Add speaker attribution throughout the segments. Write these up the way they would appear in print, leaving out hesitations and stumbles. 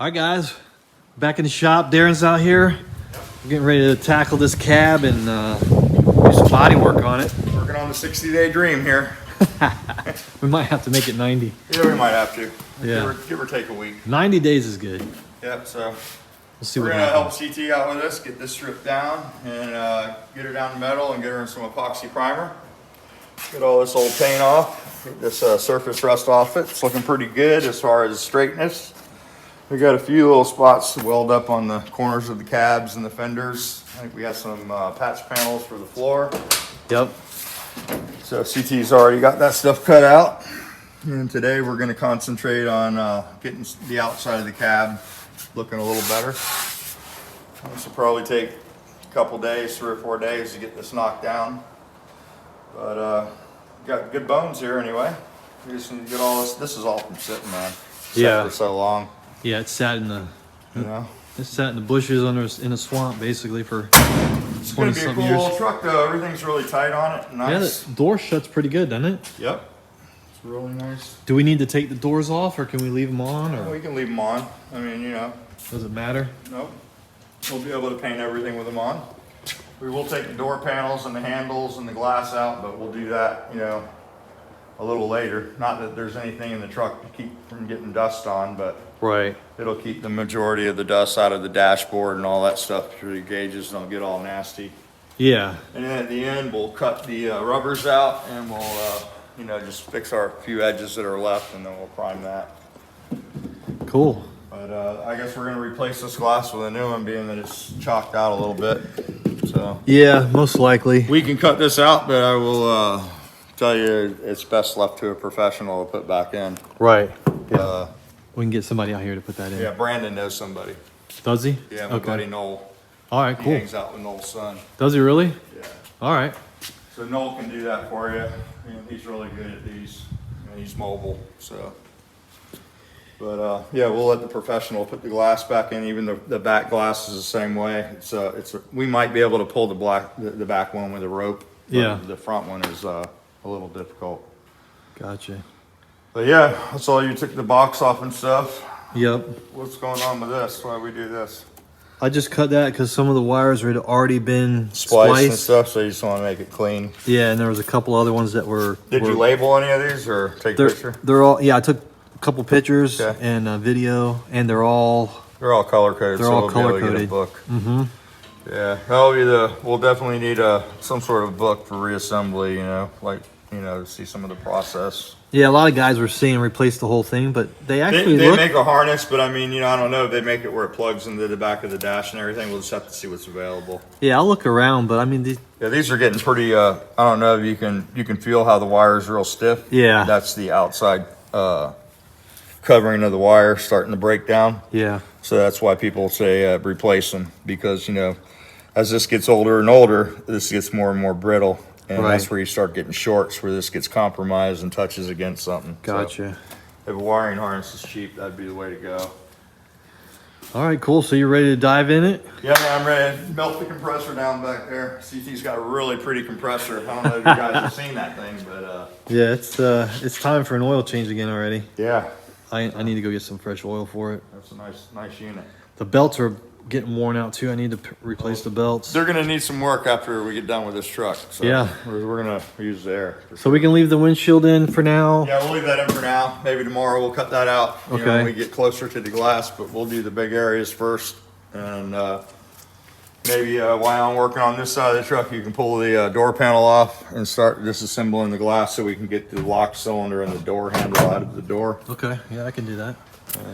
Speaker 1: All right, guys, back in the shop. Darren's out here. We're getting ready to tackle this cab and do some body work on it.
Speaker 2: Working on the 60-day dream here.
Speaker 1: We might have to make it 90.
Speaker 2: Yeah, we might have to.
Speaker 1: Yeah.
Speaker 2: Give or take a week.
Speaker 1: 90 days is good.
Speaker 2: Yep, so
Speaker 1: We'll see
Speaker 2: we're
Speaker 1: what
Speaker 2: going to help
Speaker 1: happens.
Speaker 2: CT out with this, get this stripped down, and get her down to metal and get her in some epoxy primer. Get all this old paint off, get this surface rust off it. It's looking pretty good as far as straightness. We got a few little spots to weld up on the corners of the cabs and the fenders. I think we got some patch panels for the floor.
Speaker 1: Yep.
Speaker 2: So CT's already got that stuff cut out. And today we're going to concentrate on getting the outside of the cab looking a little better. This will probably take a couple days, 3 or 4 days to get this knocked down. But got good bones here anyway. We just need to get all this. This is all from sitting, man.
Speaker 1: Yeah.
Speaker 2: For so long.
Speaker 1: Yeah, it sat in the
Speaker 2: It
Speaker 1: sat in the bushes in a swamp basically for
Speaker 2: It's going to be a
Speaker 1: 20-something
Speaker 2: cool
Speaker 1: years.
Speaker 2: little truck though. Everything's really tight on it. Nice.
Speaker 1: Yeah, the door shuts pretty good, doesn't it?
Speaker 2: Yep. It's really nice.
Speaker 1: Do we need to take the doors off, or can we leave them on, or
Speaker 2: We can leave them on. I mean,
Speaker 1: does it matter?
Speaker 2: nope. We'll be able to paint everything with them on. We will take the door panels and the handles and the glass out, but we'll do that, a little later. Not that there's anything in the truck to keep from getting dust on, but
Speaker 1: Right.
Speaker 2: it'll keep the majority of the dust out of the dashboard and all that stuff so the gauges don't get all nasty.
Speaker 1: Yeah.
Speaker 2: And then at the end, we'll cut the rubbers out and we'll, just fix our few edges that are left, and then we'll prime that.
Speaker 1: Cool.
Speaker 2: But I guess we're gonna replace this glass with a new one, being that it's chalked out a little bit. So
Speaker 1: Yeah, most likely.
Speaker 2: we can cut this out, but I will tell you it's best left to a professional to put back in.
Speaker 1: Right. Yeah. We can get somebody out here to put that in.
Speaker 2: Yeah, Brandon knows somebody.
Speaker 1: Does he?
Speaker 2: Yeah, my buddy Noel.
Speaker 1: All right,
Speaker 2: He
Speaker 1: cool.
Speaker 2: hangs out with Noel's son.
Speaker 1: Does he really?
Speaker 2: Yeah.
Speaker 1: All right.
Speaker 2: So Noel can do that for you. He's really good at these. He's mobile, so. But yeah, we'll let the professional put the glass back in. Even the back glass is the same way. We might be able to pull the back one with a rope. But
Speaker 1: Yeah.
Speaker 2: the front one is a little difficult.
Speaker 1: Gotcha.
Speaker 2: But yeah, that's all. You took the box off and stuff.
Speaker 1: Yep.
Speaker 2: What's going on with this? Why do we do this?
Speaker 1: I just cut that because some of the wires had already been
Speaker 2: Spliced and
Speaker 1: spliced.
Speaker 2: stuff, so you just want to make it clean.
Speaker 1: Yeah, and there was a couple other ones that were.
Speaker 2: Did you label any of these or take a picture?
Speaker 1: They're all. Yeah, I took a couple pictures
Speaker 2: Okay.
Speaker 1: and a video, and they're all.
Speaker 2: They're all color coded.
Speaker 1: They're
Speaker 2: so
Speaker 1: all
Speaker 2: we'll be able to get a
Speaker 1: color-coded.
Speaker 2: book.
Speaker 1: Mm-hmm.
Speaker 2: Yeah, we'll definitely need some sort of book for reassembly. To see some of the process.
Speaker 1: Yeah, a lot of guys were saying replace the whole thing, but they actually
Speaker 2: They
Speaker 1: look.
Speaker 2: make a harness, but I mean, I don't know. They make it where it plugs into the back of the dash and everything. We'll just have to see what's available.
Speaker 1: Yeah, I'll look around, but I mean,
Speaker 2: These are getting pretty. I don't know if you can feel how the wire is real stiff.
Speaker 1: Yeah.
Speaker 2: That's the outside covering of the wire starting to break down.
Speaker 1: yeah,
Speaker 2: So that's why people say replace them, because as this gets older and older, this gets more and more brittle, and
Speaker 1: Right.
Speaker 2: that's where you start getting shorts, where this gets compromised and touches against something. So
Speaker 1: gotcha.
Speaker 2: if a wiring harness is cheap, that'd be the way to go.
Speaker 1: All right, cool. So you're ready to dive in it?
Speaker 2: Yeah, man, I'm ready to melt the compressor down back there. CT's got a really pretty compressor. I don't know if you guys have seen that thing, but
Speaker 1: Yeah, it's time for an oil change again already.
Speaker 2: yeah,
Speaker 1: I need to go get some fresh oil for it.
Speaker 2: that's a nice unit.
Speaker 1: The belts are getting worn out too. I need to replace the belts.
Speaker 2: They're gonna need some work after we get done with this truck. So
Speaker 1: Yeah.
Speaker 2: we're gonna use the air.
Speaker 1: So we can leave the windshield in for now.
Speaker 2: Yeah, we'll leave that in for now. Maybe tomorrow we'll cut that out
Speaker 1: Okay.
Speaker 2: when we get closer to the glass, but we'll do the big areas first. And maybe while I'm working on this side of the truck, you can pull the door panel off and start disassembling the glass so we can get the lock cylinder and the door handle out of the door.
Speaker 1: Okay, yeah, I can do that.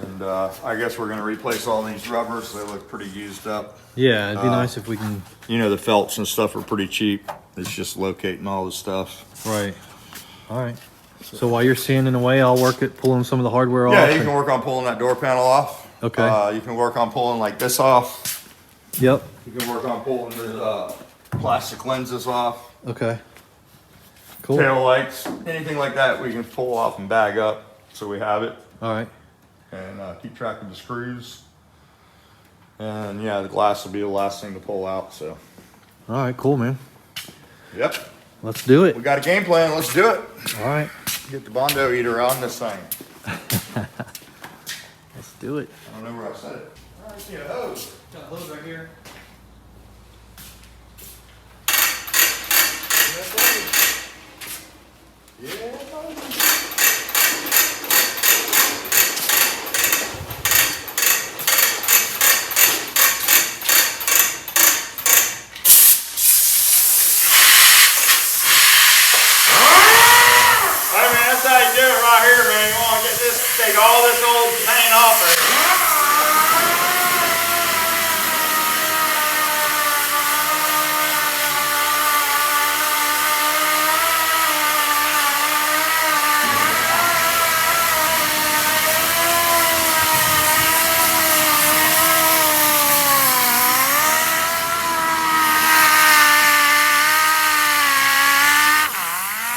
Speaker 2: And I guess we're going to replace all these rubbers. They look pretty used up.
Speaker 1: Yeah, it'd be nice if we can.
Speaker 2: The felts and stuff are pretty cheap. It's just locating all the stuff.
Speaker 1: Right. All right. So while you're sanding away, I'll work at pulling some of the hardware off.
Speaker 2: Yeah, you can work on pulling that door panel off.
Speaker 1: Okay.
Speaker 2: You can work on pulling like this off.
Speaker 1: Yep.
Speaker 2: You can work on pulling the plastic lenses off,
Speaker 1: Okay. Cool.
Speaker 2: tail lights, anything like that we can pull off and bag up so we have it,
Speaker 1: All right.
Speaker 2: and keep track of the screws. And yeah, the glass will be the last thing to pull out, so.
Speaker 1: All right. Cool, man.
Speaker 2: Yep,
Speaker 1: Let's do it.
Speaker 2: we got a game plan, let's do it.
Speaker 1: All right.
Speaker 2: Get the Bondo eater on this thing.
Speaker 1: Let's Do it.
Speaker 2: I don't know where I set it. All right, see a hose.
Speaker 1: Got a hose right here.
Speaker 2: Yeah, buddy. Take all this old paint off of it.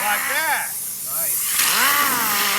Speaker 2: Like that. Nice.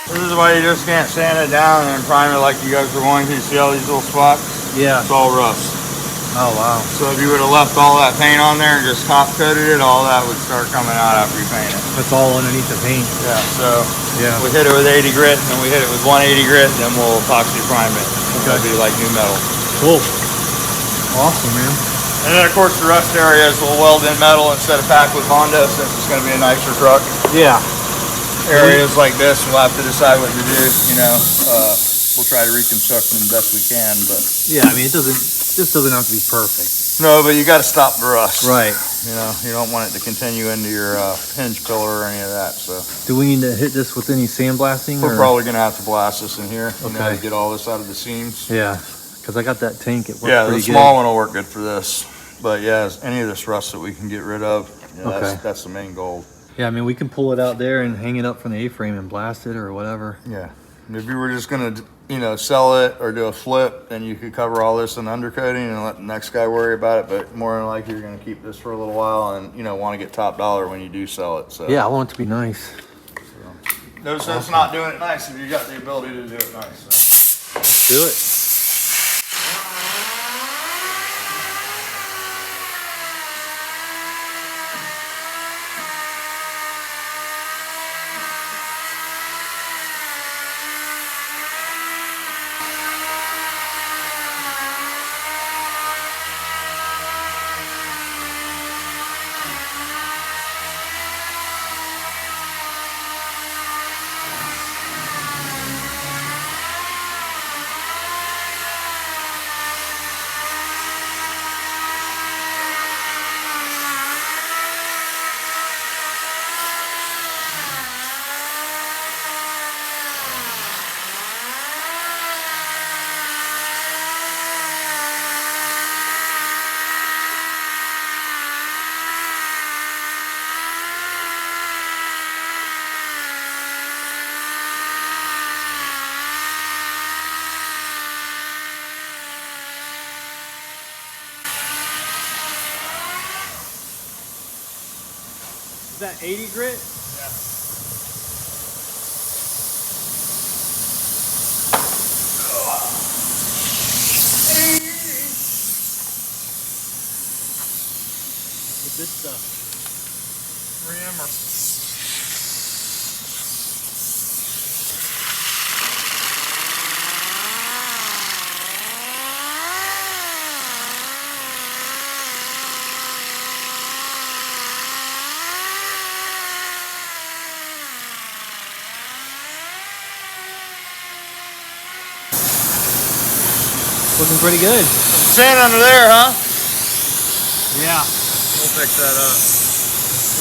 Speaker 2: This is why you just can't sand it down and prime it like you guys were going to. You see all these little spots?
Speaker 1: Yeah.
Speaker 2: It's all rust.
Speaker 1: Oh, wow.
Speaker 2: So if you would have left all that paint on there and just top coated it, all that would start coming out after you paint it.
Speaker 1: That's all underneath the paint.
Speaker 2: Yeah, so
Speaker 1: Yeah.
Speaker 2: we hit it with 80 grit, and then we hit it with 180 grit, then we'll epoxy prime it.
Speaker 1: Okay.
Speaker 2: It'll be like new metal.
Speaker 1: Cool. Awesome, man.
Speaker 2: And then of course the rust areas will weld in metal instead of packed with Honda, since it's going to be a nicer truck.
Speaker 1: Yeah.
Speaker 2: Areas like this, we'll have to decide what to do. You know, we'll try to reconstruct them the best we can. But
Speaker 1: Yeah, I mean, this doesn't have to be perfect.
Speaker 2: no, but you got to stop the rust.
Speaker 1: Right.
Speaker 2: You know, you don't want it to continue into your hinge pillar or any of that. So
Speaker 1: Do we need to hit this with any sandblasting?
Speaker 2: we're probably going to have to blast this in here. You know,
Speaker 1: Okay.
Speaker 2: to get all this out of the seams.
Speaker 1: Yeah, because I got that tank. It works
Speaker 2: Yeah, the
Speaker 1: pretty
Speaker 2: small
Speaker 1: good.
Speaker 2: one will work good for this. But yeah, any of this rust that we can get rid of, you know,
Speaker 1: Okay.
Speaker 2: that's the main goal.
Speaker 1: Yeah, I mean, we can pull it out there and hang it up from the A-frame and blast it or whatever.
Speaker 2: Yeah. And if you were just gonna, you know, sell it or do a flip, then you could cover all this in undercoating and let the next guy worry about it. But more than likely, you're gonna keep this for a little while and, you know, want to get top dollar when you do sell it. So
Speaker 1: Yeah, I want it to be nice.
Speaker 2: no sense not doing it nice if you got the ability to do it nice. So.
Speaker 1: Do it. Is that 80 grit?
Speaker 2: Yeah.
Speaker 1: That's the good stuff.
Speaker 2: Remember.
Speaker 1: Looking pretty good.
Speaker 2: Some sand under there, huh?
Speaker 1: Yeah.
Speaker 2: We'll fix that up.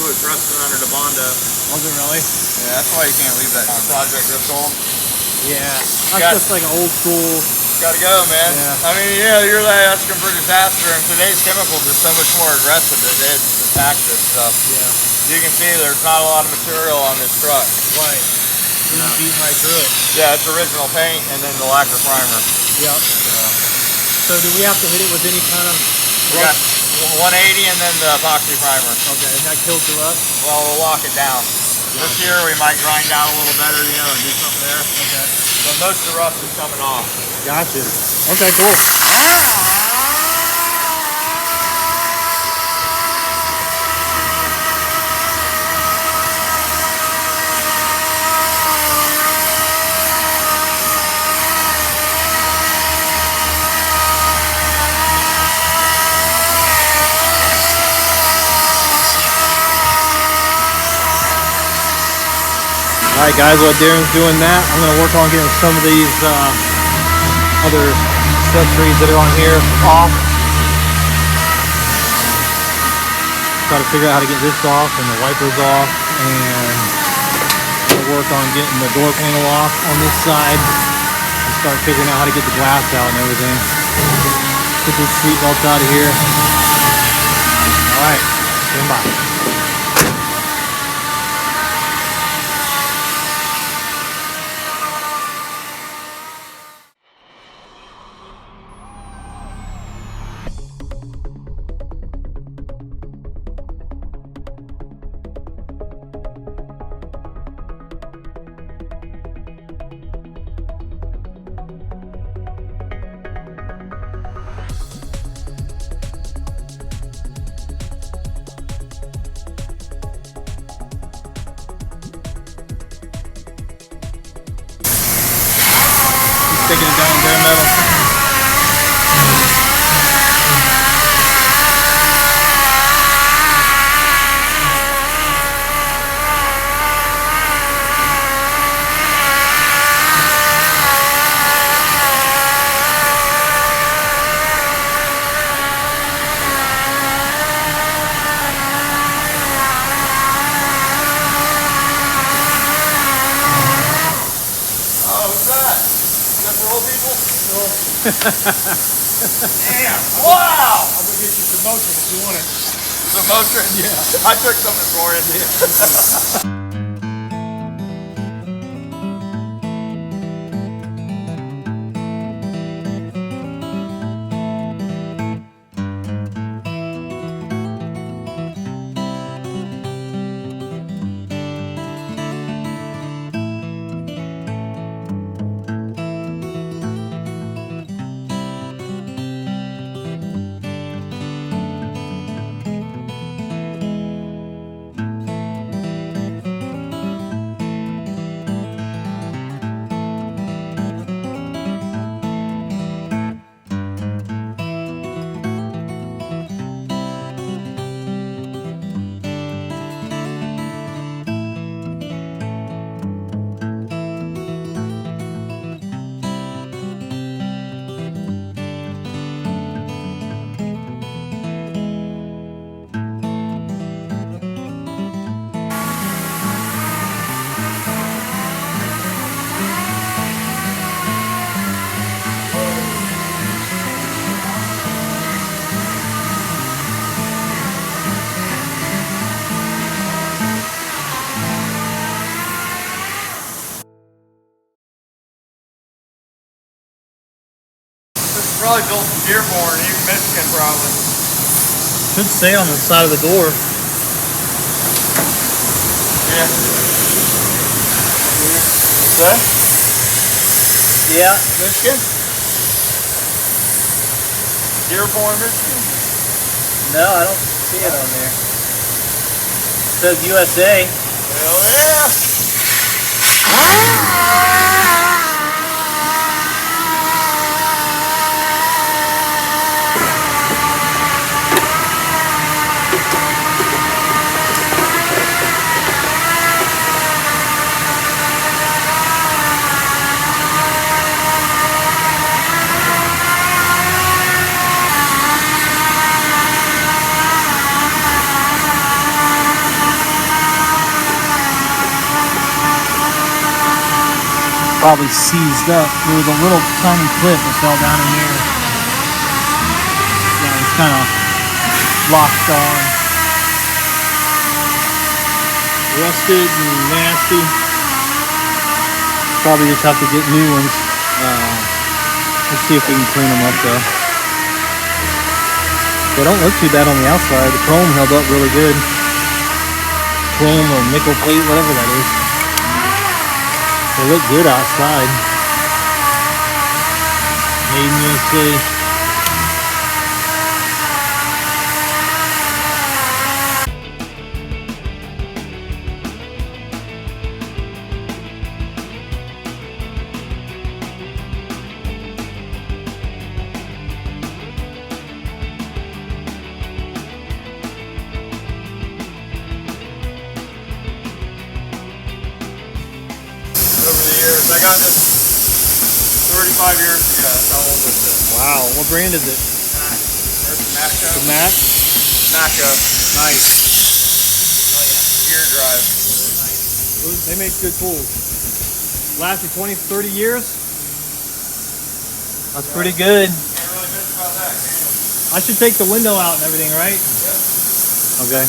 Speaker 2: Ooh, it's rusting under the Bondo.
Speaker 1: Was it really?
Speaker 2: Yeah, that's why you can't leave that project this old.
Speaker 1: Yeah. That's just like an old school.
Speaker 2: Gotta go, man.
Speaker 1: Yeah.
Speaker 2: I mean, yeah, you're like asking for disaster, and today's chemicals are so much more aggressive that they attack this stuff.
Speaker 1: Yeah.
Speaker 2: You can see there's not a lot of material on this truck.
Speaker 1: Right.
Speaker 2: Yeah.
Speaker 1: Beating right through it.
Speaker 2: Yeah, it's original paint and then the lacquer primer.
Speaker 1: Yep. So do we have to hit it with any kind of?
Speaker 2: We got 180 and then the epoxy primer.
Speaker 1: Okay, and that kills the rust?
Speaker 2: Well, we'll lock it down. This here we might grind out a little better, you know, and do something there.
Speaker 1: Okay.
Speaker 2: But most of the rust is coming off.
Speaker 1: Gotcha. Okay, cool. Alright guys, while Darren's doing that, I'm going to work on getting some of these other accessories that are on here off. Try to figure out how to get this off and the wipers off, and work on getting the door panel off on this side and start figuring out how to get the glass out and everything. Get these seat belts out of here. Alright, stand by. Taking it down bare metal.
Speaker 2: Damn! Wow!
Speaker 1: I'm gonna get you some Motrin if you want it.
Speaker 2: Some Motrin? Yeah. I took something for you. Yeah. Probably built from Dearborn, even Michigan probably.
Speaker 1: Should say on the side of the door.
Speaker 2: Yeah. What's that?
Speaker 1: Yeah.
Speaker 2: Michigan? Dearborn, Michigan?
Speaker 1: No, I don't see it on there. It says USA.
Speaker 2: Hell yeah!
Speaker 1: probably seized up. There was a little tiny clip that fell down in here. Yeah, it's kind of locked on. Rusted and nasty. Probably just have to get new ones. Let's see if we can clean them up though. They don't look too bad on the outside. The chrome held up really good. Chrome or nickel plate, whatever that is. They look good outside. Made in USA.
Speaker 2: Over the years, I got this 35 years ago. That's how old this is.
Speaker 1: Wow, what brand is it?
Speaker 2: There's the Matco.
Speaker 1: The Mac?
Speaker 2: Matco.
Speaker 1: Nice.
Speaker 2: Oh yeah, gear drive.
Speaker 1: They make good tools. Lasted 20, 30 years? That's pretty good.
Speaker 2: Can't really bitch about that, can you?
Speaker 1: I should take the window out and everything, right?
Speaker 2: Yep.
Speaker 1: Okay.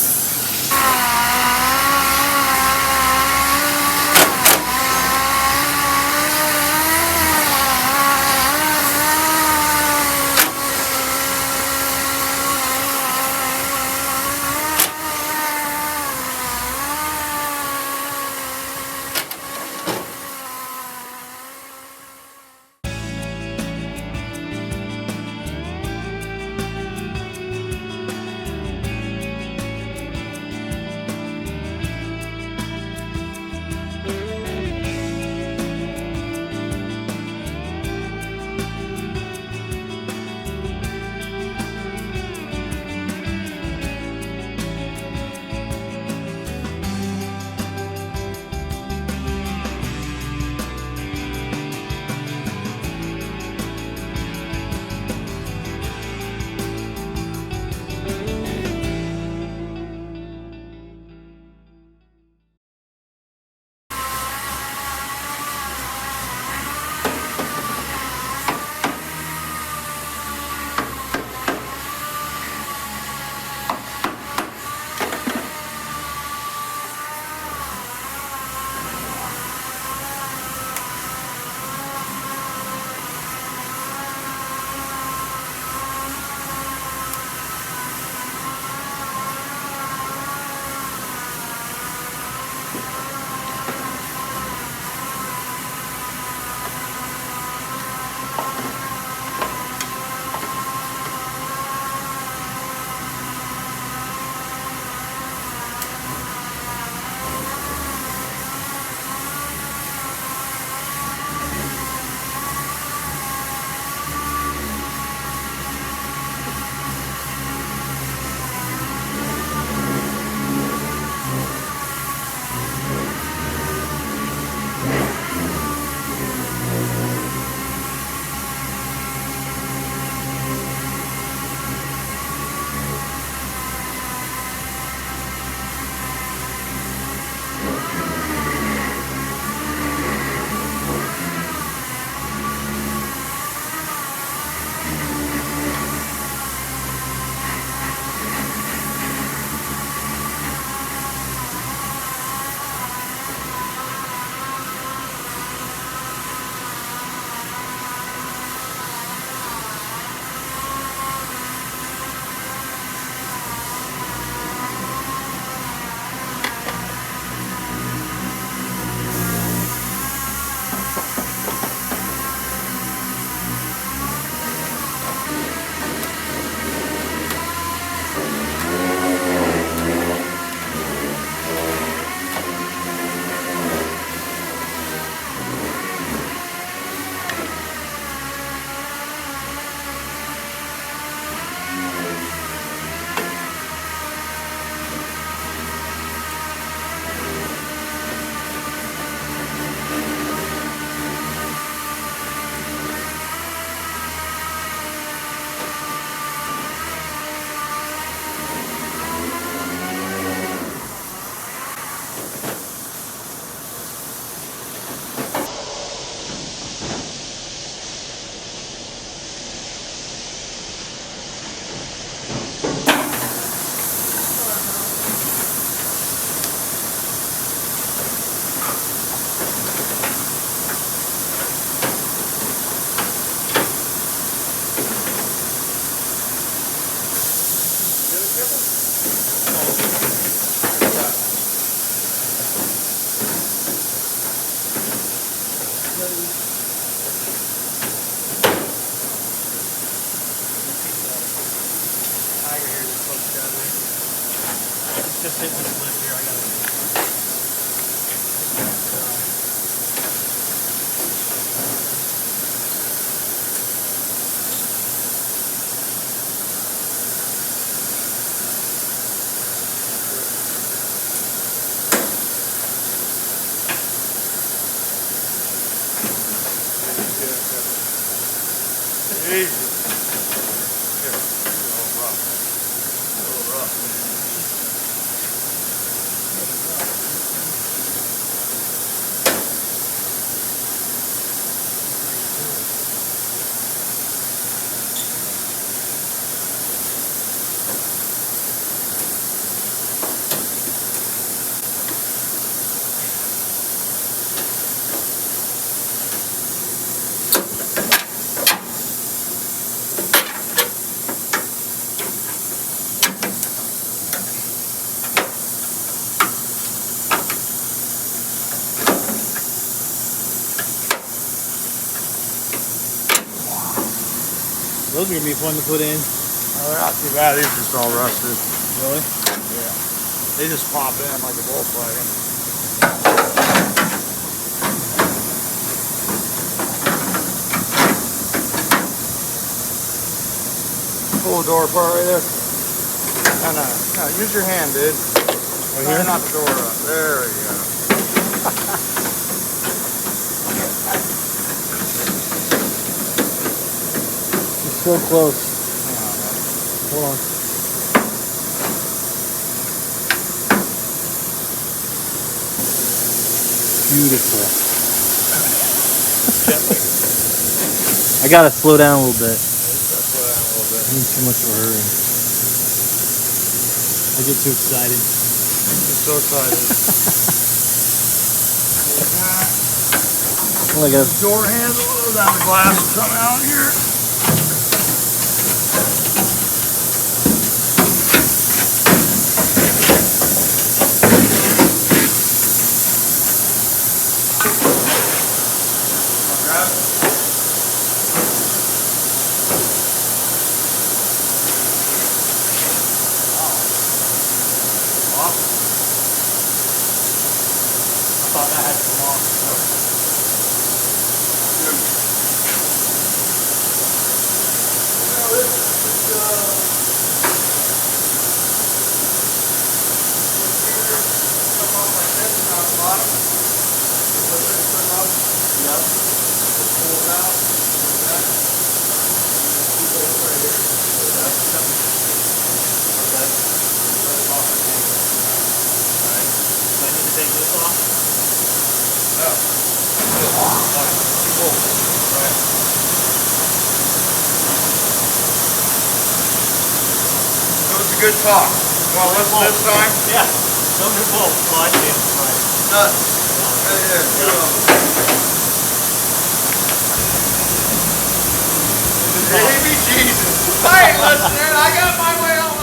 Speaker 1: tiger here that's close together. It's just hitting this lip here. I gotta.
Speaker 2: Easy. Here. A little rough. A little rough.
Speaker 1: Those are gonna be fun to put in.
Speaker 2: Oh, they're not too bad. These are just all rusted.
Speaker 1: Really?
Speaker 2: Yeah. They just pop in like a Volkswagen. Pull the door apart right there. No, use your hand, dude.
Speaker 1: Right here?
Speaker 2: Not the door up. There we go.
Speaker 1: It's so close.
Speaker 2: Hang on, man.
Speaker 1: Hold on. Beautiful.
Speaker 2: Gently.
Speaker 1: I gotta slow down a little bit.
Speaker 2: That's what I'm a little bit.
Speaker 1: I'm in too much of a hurry. I get too excited.
Speaker 2: I'm so excited.
Speaker 1: Like a
Speaker 2: Door handle, down the glass will come out here. Grab it. Awesome.
Speaker 1: I thought that had to come off. Take this off.
Speaker 2: That was a good talk. You want to listen this time?
Speaker 1: Yeah. Those are both. Well, I see them. Right.
Speaker 2: Nuts. Baby Jesus. I ain't listening. I got my way on my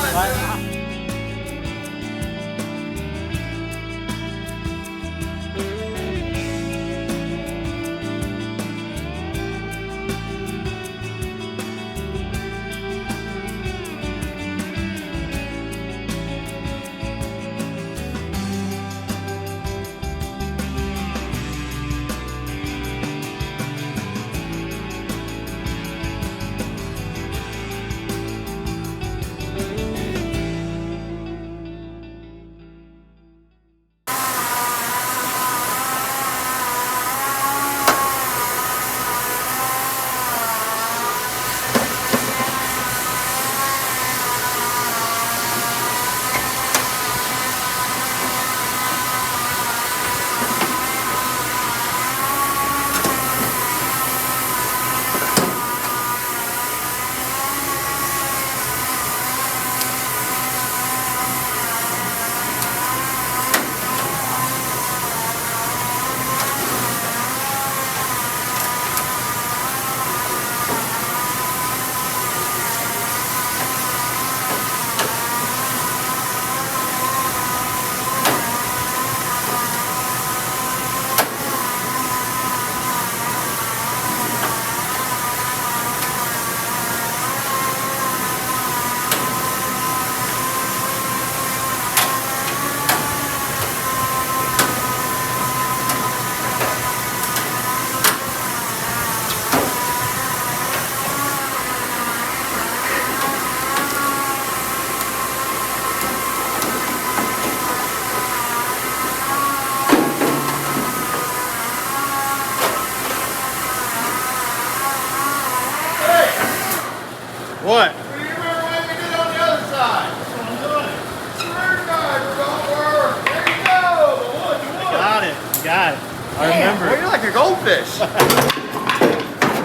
Speaker 1: What?
Speaker 2: Do you remember what we did on the other side?
Speaker 1: That's what I'm doing.
Speaker 2: Screwdriver don't work. There you go. The wood, the wood.
Speaker 1: Got it. You got it. I remember.
Speaker 2: Well, you're like a goldfish.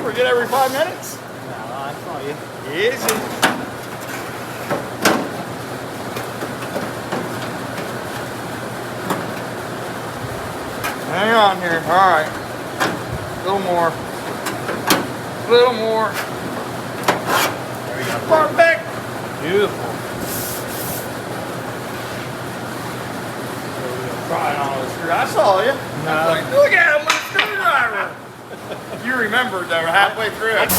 Speaker 2: Forget every 5 minutes.
Speaker 1: No, I saw you.
Speaker 2: Easy. Hang on here. All right. A little more. A little more.
Speaker 1: There you go.
Speaker 2: Perfect.
Speaker 1: Beautiful.
Speaker 2: Trying on the screw. I saw you.
Speaker 1: No.
Speaker 2: I was like, look at him with a screwdriver. You remembered that we're halfway through it.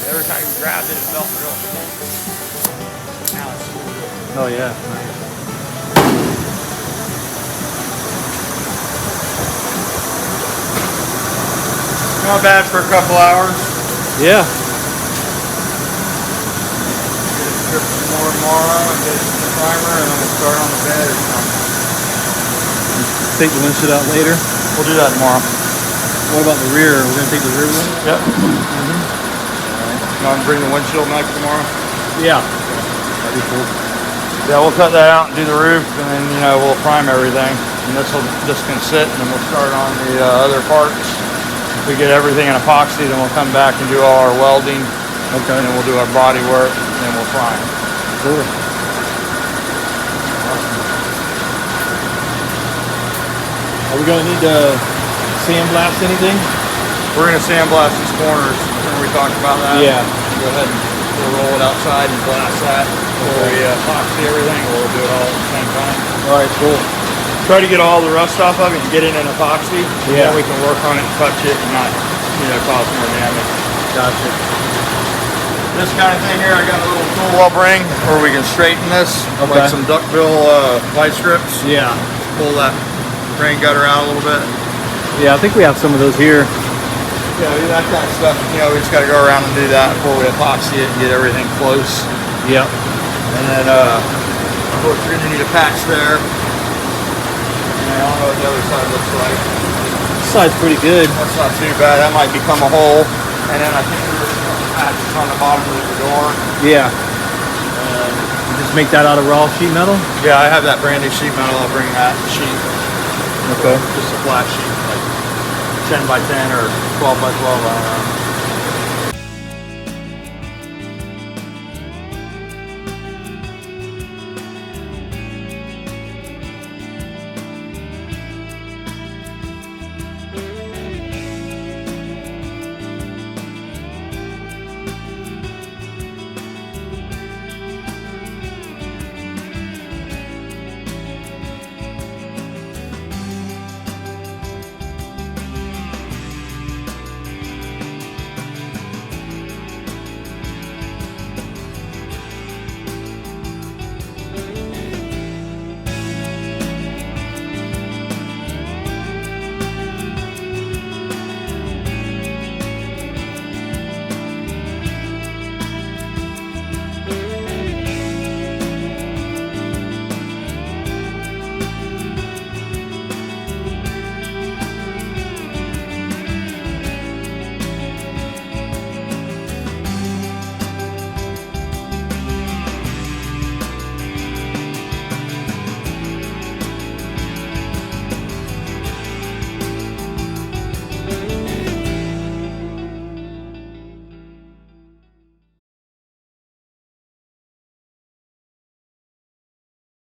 Speaker 2: Every time you grabbed it, it felt real. Now it's smooth.
Speaker 1: Oh yeah. Nice.
Speaker 2: Not bad for a couple hours.
Speaker 1: Yeah.
Speaker 2: Strip some more tomorrow and get the primer, and then we'll start on the bed or something.
Speaker 1: Take the windshield out later.
Speaker 2: We'll do that tomorrow.
Speaker 1: What about the rear? We're gonna take the rear one?
Speaker 2: Yep. You want to bring the windshield knife tomorrow?
Speaker 1: Yeah. That'd be cool.
Speaker 2: Yeah, we'll cut that out and do the roof, and then we'll prime everything. And this can sit, and then we'll start on the other parts. If we get everything in epoxy, then we'll come back and do all our welding.
Speaker 1: Okay.
Speaker 2: And then we'll do our body work, and then we'll prime.
Speaker 1: Cool. Are we gonna need to sandblast anything?
Speaker 2: We're going to sandblast these corners. Remember we talked about that?
Speaker 1: Yeah.
Speaker 2: Go ahead and we'll roll it outside and blast that. Before we epoxy everything, we'll do it all at the same time.
Speaker 1: All right, cool.
Speaker 2: Try to get all the rust off of it and get it in epoxy.
Speaker 1: Yeah.
Speaker 2: Then we can work on it and touch it and not, cause more damage.
Speaker 1: Gotcha.
Speaker 2: This kind of thing here, I got a little tool I'll bring where we can straighten this.
Speaker 1: Okay.
Speaker 2: Like some duckbill light strips.
Speaker 1: Yeah.
Speaker 2: Pull that rain gutter out a little bit.
Speaker 1: Yeah, I think we have some of those here.
Speaker 2: Yeah, that kind of stuff. We just got to go around and do that before we epoxy it and get everything close.
Speaker 1: Yep.
Speaker 2: And then, of course, you're going to need a patch there. And I don't know what the other side looks like.
Speaker 1: This side's pretty good.
Speaker 2: That's not too bad. That might become a hole. And then I think there's some patches on the bottom of the door.
Speaker 1: Yeah. Just make that out of raw sheet metal?
Speaker 2: Yeah, I have that brand new sheet metal. I'll bring that sheet.
Speaker 1: Okay.
Speaker 2: Just a flat sheet, like 10 by 10 or 12 by 12, I don't know.